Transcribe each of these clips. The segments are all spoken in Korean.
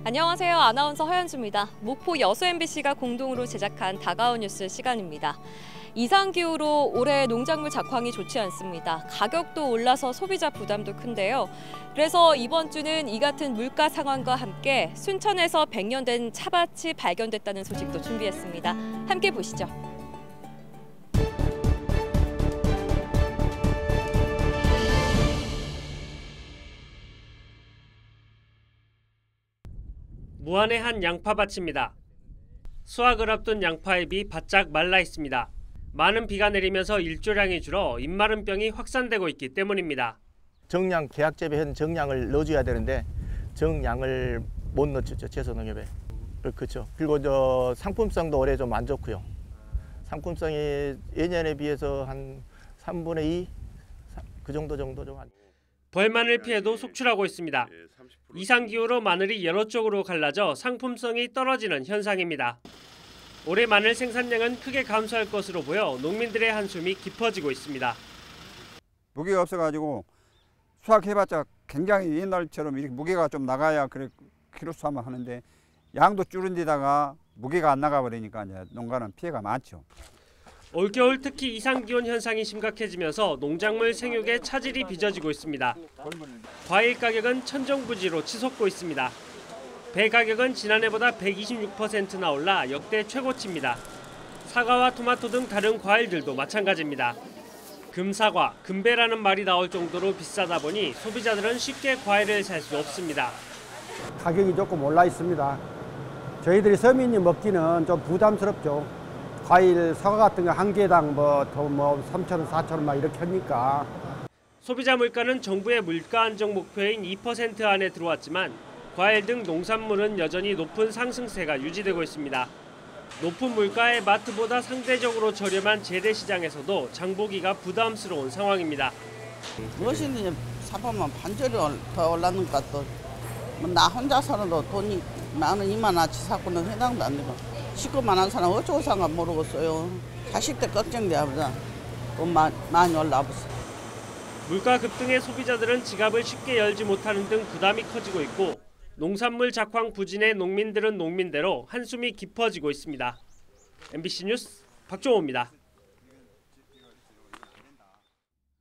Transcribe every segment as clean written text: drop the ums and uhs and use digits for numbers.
안녕하세요. 아나운서 허연주입니다. 목포 여수 MBC가 공동으로 제작한 다가온 뉴스 시간입니다. 이상기후로 올해 농작물 작황이 좋지 않습니다. 가격도 올라서 소비자 부담도 큰데요. 그래서 이번 주는 이 같은 물가 상황과 함께 순천에서 100년 된 차밭이 발견됐다는 소식도 준비했습니다. 함께 보시죠. 무안의 한 양파밭입니다. 수확을 앞둔 양파잎이 바짝 말라 있습니다. 많은 비가 내리면서 일조량이 줄어 잎마름병이 확산되고 있기 때문입니다. 정량 계약 재배한 정량을 넣어줘야 되는데 정량을 못 넣었죠, 제소농협에. 그렇죠. 그리고 상품성도 올해 좀 안 좋고요. 상품성이 예년에 비해서 한 3분의 2? 그 정도 좀. 벌마늘 피해도 속출하고 있습니다. 이상기후로 마늘이 여러 쪽으로 갈라져 상품성이 떨어지는 현상입니다. 올해 마늘 생산량은 크게 감소할 것으로 보여 농민들의 한숨이 깊어지고 있습니다. 무게가 없어가지고 수확해봤자 굉장히 옛날처럼 이렇게 무게가 좀 나가야 그래 키로수 하면 하는데 양도 줄은 데다가 무게가 안 나가 버리니까 이제 농가는 피해가 많죠. 올겨울 특히 이상기온 현상이 심각해지면서 농작물 생육에 차질이 빚어지고 있습니다. 과일 가격은 천정부지로 치솟고 있습니다. 배 가격은 지난해보다 126%나 올라 역대 최고치입니다. 사과와 토마토 등 다른 과일들도 마찬가지입니다. 금사과, 금배라는 말이 나올 정도로 비싸다 보니 소비자들은 쉽게 과일을 살 수 없습니다. 가격이 조금 올라 있습니다. 저희들이 서민이 먹기는 좀 부담스럽죠. 과일, 사과 같은 거 한 개당 뭐 3,000원, 4,000원 막 이렇게 하니까. 소비자 물가는 정부의 물가 안정 목표인 2% 안에 들어왔지만 과일 등 농산물은 여전히 높은 상승세가 유지되고 있습니다. 높은 물가에 마트보다 상대적으로 저렴한 재래시장에서도 장보기가 부담스러운 상황입니다. 무엇이든지 사보면 반절이 더 올랐는가 또 나 혼자서도 돈이 10,000원, 20,000원치 사고는 해당도 안 되고 식구만 한 사람 어쩌고 산가 모르겠어요. 자식들 걱정돼야 돈 많이 올라버렸어요. 물가 급등에 소비자들은 지갑을 쉽게 열지 못하는 등 부담이 커지고 있고 농산물 작황 부진에 농민들은 농민대로 한숨이 깊어지고 있습니다. MBC 뉴스 박종호입니다.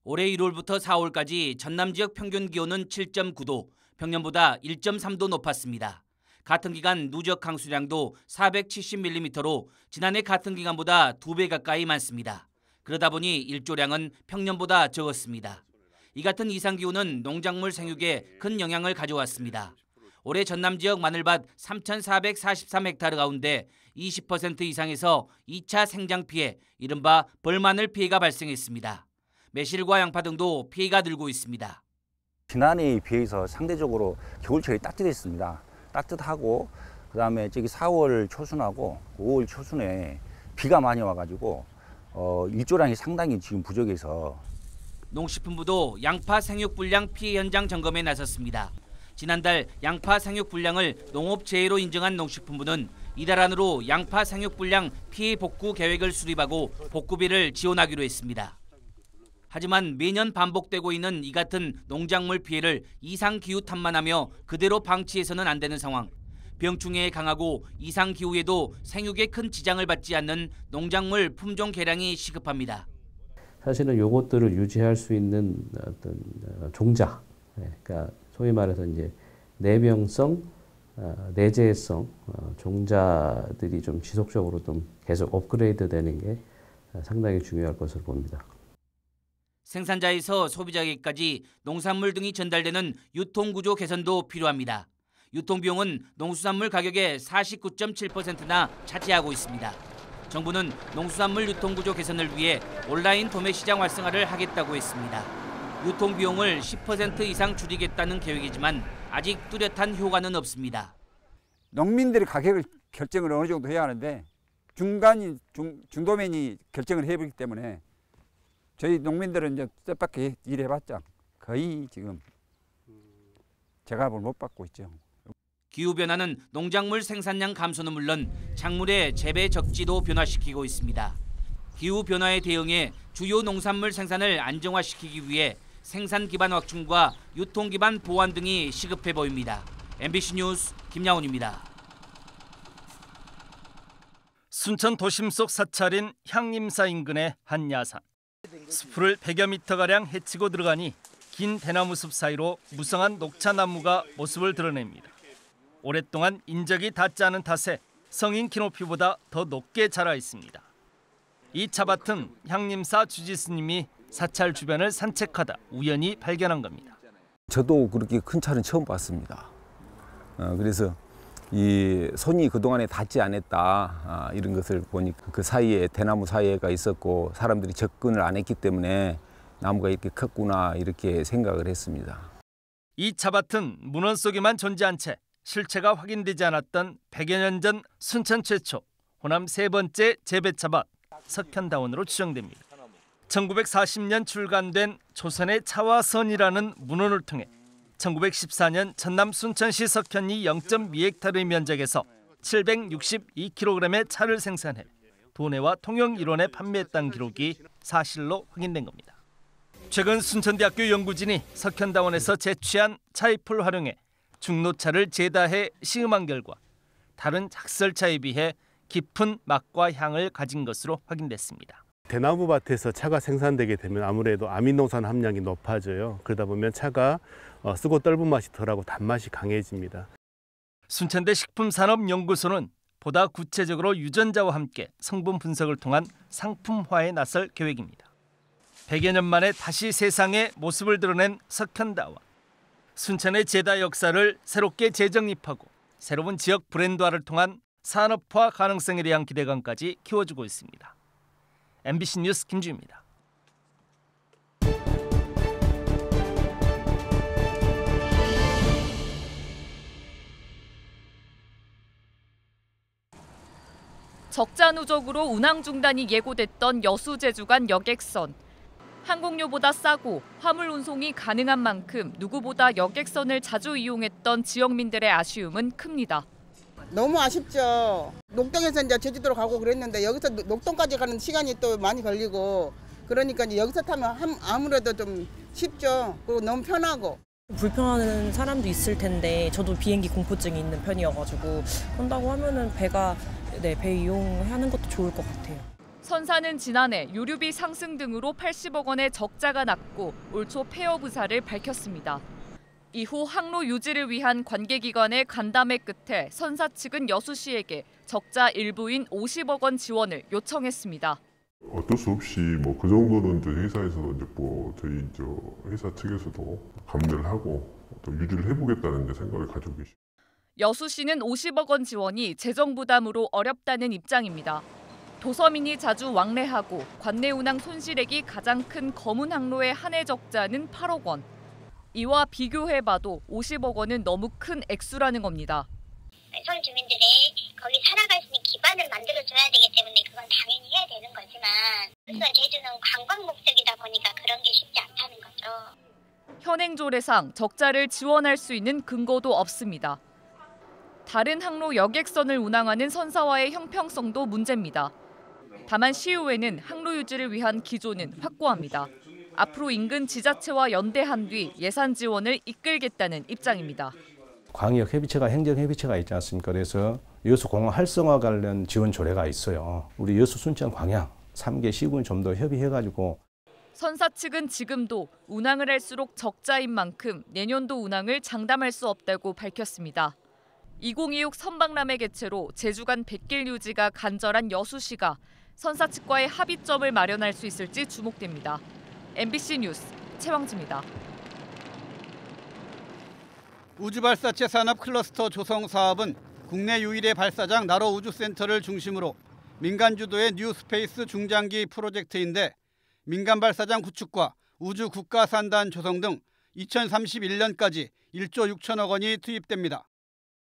올해 1월부터 4월까지 전남 지역 평균 기온은 7.9도, 평년보다 1.3도 높았습니다. 같은 기간 누적 강수량도 470mm로 지난해 같은 기간보다 2배 가까이 많습니다. 그러다 보니 일조량은 평년보다 적었습니다. 이 같은 이상기후는 농작물 생육에 큰 영향을 가져왔습니다. 올해 전남 지역 마늘밭 3,443헥타르 가운데 20% 이상에서 2차 생장 피해, 이른바 벌마늘 피해가 발생했습니다. 매실과 양파 등도 피해가 늘고 있습니다. 지난해에 비해서 상대적으로 겨울철이 따뜻했습니다. 따뜻하고 그다음에 저기 4월 초순하고 5월 초순에 비가 많이 와가지고 일조량이 상당히 지금 부족해서 농식품부도 양파 생육 불량 피해 현장 점검에 나섰습니다. 지난달 양파 생육 불량을 농업재해로 인정한 농식품부는 이달 안으로 양파 생육 불량 피해 복구 계획을 수립하고 복구비를 지원하기로 했습니다. 하지만 매년 반복되고 있는 이 같은 농작물 피해를 이상기후 탓만 하며 그대로 방치해서는 안 되는 상황. 병충해에 강하고 이상기후에도 생육에 큰 지장을 받지 않는 농작물 품종 개량이 시급합니다. 사실은 요것들을 유지할 수 있는 어떤 종자, 그러니까 소위 말해서 이제 내병성, 내재성 종자들이 좀 지속적으로 좀 계속 업그레이드 되는 게 상당히 중요할 것으로 봅니다. 생산자에서 소비자에게까지 농산물 등이 전달되는 유통구조 개선도 필요합니다. 유통비용은 농수산물 가격의 49.7%나 차지하고 있습니다. 정부는 농수산물 유통구조 개선을 위해 온라인 도매시장 활성화를 하겠다고 했습니다. 유통비용을 10% 이상 줄이겠다는 계획이지만 아직 뚜렷한 효과는 없습니다. 농민들이 가격을 결정을 어느 정도 해야 하는데 중도면이 결정을 해버리기 때문에 저희 농민들은 이제 뜻밖의 일해봤자 거의 지금 제값을 못 받고 있죠. 기후변화는 농작물 생산량 감소는 물론 작물의 재배 적지도 변화시키고 있습니다. 기후변화에 대응해 주요 농산물 생산을 안정화시키기 위해 생산 기반 확충과 유통 기반 보완 등이 시급해 보입니다. MBC 뉴스 김양훈입니다. 순천 도심 속 사찰인 향림사 인근의 한 야산. 숲을 100여 미터가량 헤치고 들어가니 긴 대나무 숲 사이로 무성한 녹차나무가 모습을 드러냅니다. 오랫동안 인적이 닿지 않은 탓에 성인 키높이보다 더 높게 자라 있습니다. 이 차밭은 향림사 주지스님이 사찰 주변을 산책하다 우연히 발견한 겁니다. 저도 그렇게 큰 차는 처음 봤습니다. 그래서 이 손이 그동안에 닿지 않았다 이런 것을 보니 그 사이에 대나무 사이에가 있었고 사람들이 접근을 안 했기 때문에 나무가 이렇게 컸구나 이렇게 생각을 했습니다. 이 차밭은 문헌 속에만 존재한 채 실체가 확인되지 않았던 100여 년 전 순천 최초, 호남 세 번째 재배차밭 석현다원으로 추정됩니다. 1940년 출간된 조선의 차와선이라는 문헌을 통해 1914년 전남 순천시 석현리 0.2헥타르의 면적에서 762kg의 차를 생산해 도내와 통영 일원에 판매했다는 기록이 사실로 확인된 겁니다. 최근 순천대학교 연구진이 석현다원에서 채취한 차잎을 활용해 중노차를 제다해 시음한 결과 다른 작설차에 비해 깊은 맛과 향을 가진 것으로 확인됐습니다. 대나무 밭에서 차가 생산되게 되면 아무래도 아미노산 함량이 높아져요. 그러다 보면 차가 쓰고 떫은 맛이 덜하고 단맛이 강해집니다. 순천대 식품산업연구소는 보다 구체적으로 유전자와 함께 성분 분석을 통한 상품화에 나설 계획입니다. 100여 년 만에 다시 세상에 모습을 드러낸 석현다원. 순천의 제다 역사를 새롭게 재정립하고 새로운 지역 브랜드화를 통한 산업화 가능성에 대한 기대감까지 키워주고 있습니다. MBC 뉴스 김주입니다. 적자 누적으로 운항 중단이 예고됐던 여수 제주 간 여객선. 항공료보다 싸고 화물 운송이 가능한 만큼 누구보다 여객선을 자주 이용했던 지역민들의 아쉬움은 큽니다. 너무 아쉽죠. 녹동에서 이제 제주도로 가고 그랬는데 여기서 녹동까지 가는 시간이 또 많이 걸리고 그러니까 이제 여기서 타면 아무래도 좀 쉽죠. 그리고 너무 편하고. 불편한 사람도 있을 텐데 저도 비행기 공포증이 있는 편이어가지고 그런다고 하면은 배 이용하는 것도 좋을 것 같아요. 선사는 지난해 유류비 상승 등으로 80억 원의 적자가 났고 올 초 폐업 의사를 밝혔습니다. 이후 항로 유지를 위한 관계기관의 간담회 끝에 선사 측은 여수시에게 적자 일부인 50억 원 지원을 요청했습니다. 어쩔 수 없이 뭐 그 정도는 이제 회사에서 이제 뭐 저희 회사 측에서도 감내를 하고 또 유지를 해보겠다는 이제 생각을 가지고 계십니다. 여수시는 50억 원 지원이 재정 부담으로 어렵다는 입장입니다. 도서민이 자주 왕래하고 관내 운항 손실액이 가장 큰 검은 항로의 한 해 적자는 8억 원. 이와 비교해봐도 50억 원은 너무 큰 액수라는 겁니다. 선 주민들이 거기 살아갈 수 있는 기반을 만들어줘야 되기 때문에 그건 당연히 해야 되는 거지만 우선 제주는 관광 목적이다 보니까 그런 게 쉽지 않다는 거죠. 현행 조례상 적자를 지원할 수 있는 근거도 없습니다. 다른 항로 여객선을 운항하는 선사와의 형평성도 문제입니다. 다만 시의회는 항로 유지를 위한 기조는 확고합니다. 앞으로 인근 지자체와 연대한 뒤 예산 지원을 이끌겠다는 입장입니다. 광역 협의체가 행정 협의체가 있지 않습니까? 그래서 여수 공항 활성화 관련 지원 조례가 있어요. 우리 여수 순천 광양 3개 시군 좀 더 협의해가지고. 선사 측은 지금도 운항을 할수록 적자인 만큼 내년도 운항을 장담할 수 없다고 밝혔습니다. 2026 선박람회 개최로 제주 간 백길 유지가 간절한 여수시가 선사 측과의 합의점을 마련할 수 있을지 주목됩니다. MBC 뉴스 최왕지입니다. 우주발사체 산업 클러스터 조성 사업은 국내 유일의 발사장 나로 우주센터를 중심으로 민간 주도의 뉴스페이스 중장기 프로젝트인데 민간 발사장 구축과 우주 국가산단 조성 등 2031년까지 1조 6천억 원이 투입됩니다.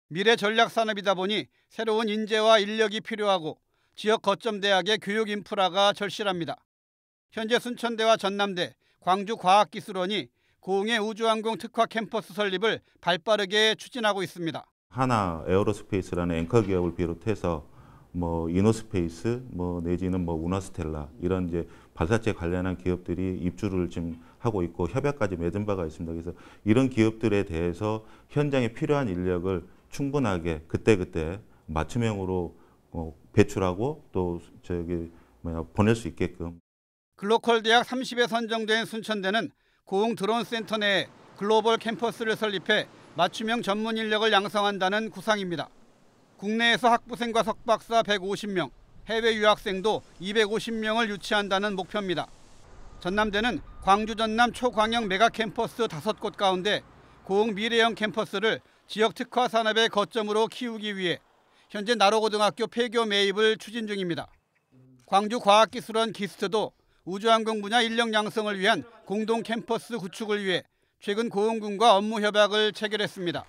미래 전략 산업이다 보니 새로운 인재와 인력이 필요하고 지역 거점 대학의 교육 인프라가 절실합니다. 현재 순천대와 전남대, 광주과학기술원이 고흥의 우주항공 특화 캠퍼스 설립을 발빠르게 추진하고 있습니다. 하나 에어로스페이스라는 앵커 기업을 비롯해서 이노스페이스, 내지는 운하스텔라 이런 이제 발사체 관련한 기업들이 입주를 지금 하고 있고 협약까지 맺은 바가 있습니다. 그래서 이런 기업들에 대해서 현장에 필요한 인력을 충분하게 그때그때 맞춤형으로 배출하고 또 보낼 수 있게끔. 글로컬 대학 30에 선정된 순천대는 고흥 드론 센터 내에 글로벌 캠퍼스를 설립해 맞춤형 전문 인력을 양성한다는 구상입니다. 국내에서 학부생과 석박사 150명, 해외 유학생도 250명을 유치한다는 목표입니다. 전남대는 광주 전남 초광역 메가 캠퍼스 5곳 가운데 고흥 미래형 캠퍼스를 지역 특화 산업의 거점으로 키우기 위해 현재 나로고등학교 폐교 매입을 추진 중입니다. 광주과학기술원 기스트도 우주항공 분야 인력 양성을 위한 공동 캠퍼스 구축을 위해 최근 고흥군과 업무 협약을 체결했습니다.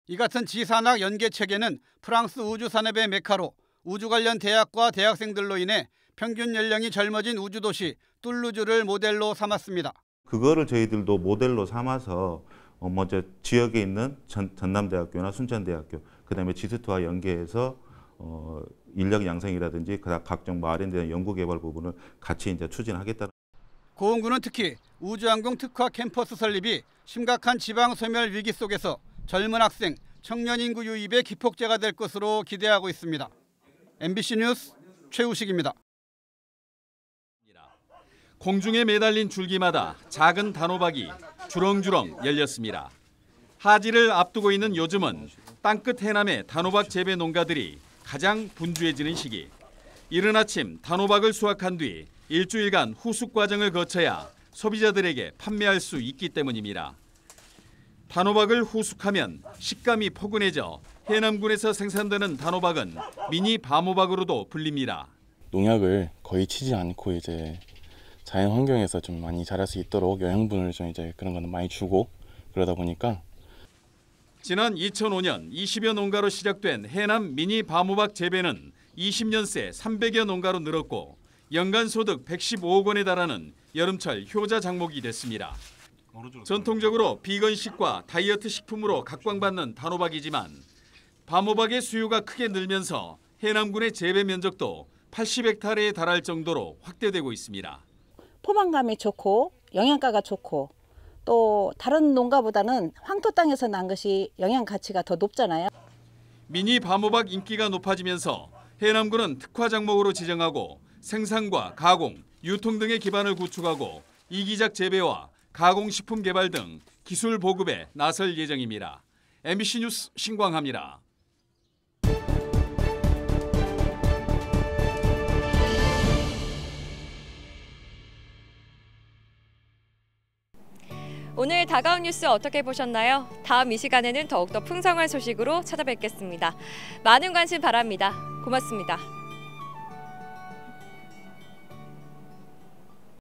이 같은 지산학 연계 체계는 프랑스 우주산업의 메카로 우주 관련 대학과 대학생들로 인해 평균 연령이 젊어진 우주도시 툴루즈를 모델로 삼았습니다. 그거를 저희들도 모델로 삼아서 먼저 지역에 있는 전남대학교나 순천대학교, 그다음에 지스트와 연계해서 인력 양성이라든지 각종 R&D 연구개발 부분을 같이 이제 추진하겠다. 고흥군은 특히 우주항공 특화 캠퍼스 설립이 심각한 지방 소멸 위기 속에서 젊은 학생, 청년 인구 유입의 기폭제가 될 것으로 기대하고 있습니다. MBC 뉴스 최우식입니다. 공중에 매달린 줄기마다 작은 단호박이 주렁주렁 열렸습니다. 하지를 앞두고 있는 요즘은 땅끝 해남의 단호박 재배 농가들이 가장 분주해지는 시기. 이른 아침 단호박을 수확한 뒤 일주일간 후숙 과정을 거쳐야 소비자들에게 판매할 수 있기 때문입니다. 단호박을 후숙하면 식감이 포근해져 해남군에서 생산되는 단호박은 미니 밤호박으로도 불립니다. 농약을 거의 치지 않고 이제 자연 환경에서 좀 많이 자랄 수 있도록 영양분을 좀 이제 그런 거는 많이 주고 그러다 보니까 지난 2005년 20여 농가로 시작된 해남 미니 밤호박 재배는 20년 새 300여 농가로 늘었고 연간 소득 115억 원에 달하는 여름철 효자 작목이 됐습니다. 전통적으로 비건식과 다이어트 식품으로 각광받는 단호박이지만 밤호박의 수요가 크게 늘면서 해남군의 재배 면적도 80헥타르에 달할 정도로 확대되고 있습니다. 포만감이 좋고 영양가가 좋고 또 다른 농가보다는 황토 땅에서 난 것이 영양 가치가 더 높잖아요. 미니 밤호박 인기가 높아지면서 해남군은 특화 작목으로 지정하고 생산과 가공, 유통 등의 기반을 구축하고 이기작 재배와 가공식품 개발 등 기술 보급에 나설 예정입니다. MBC 뉴스 신광하입니다. 오늘 다가온 뉴스 어떻게 보셨나요? 다음 이 시간에는 더욱더 풍성한 소식으로 찾아뵙겠습니다. 많은 관심 바랍니다. 고맙습니다.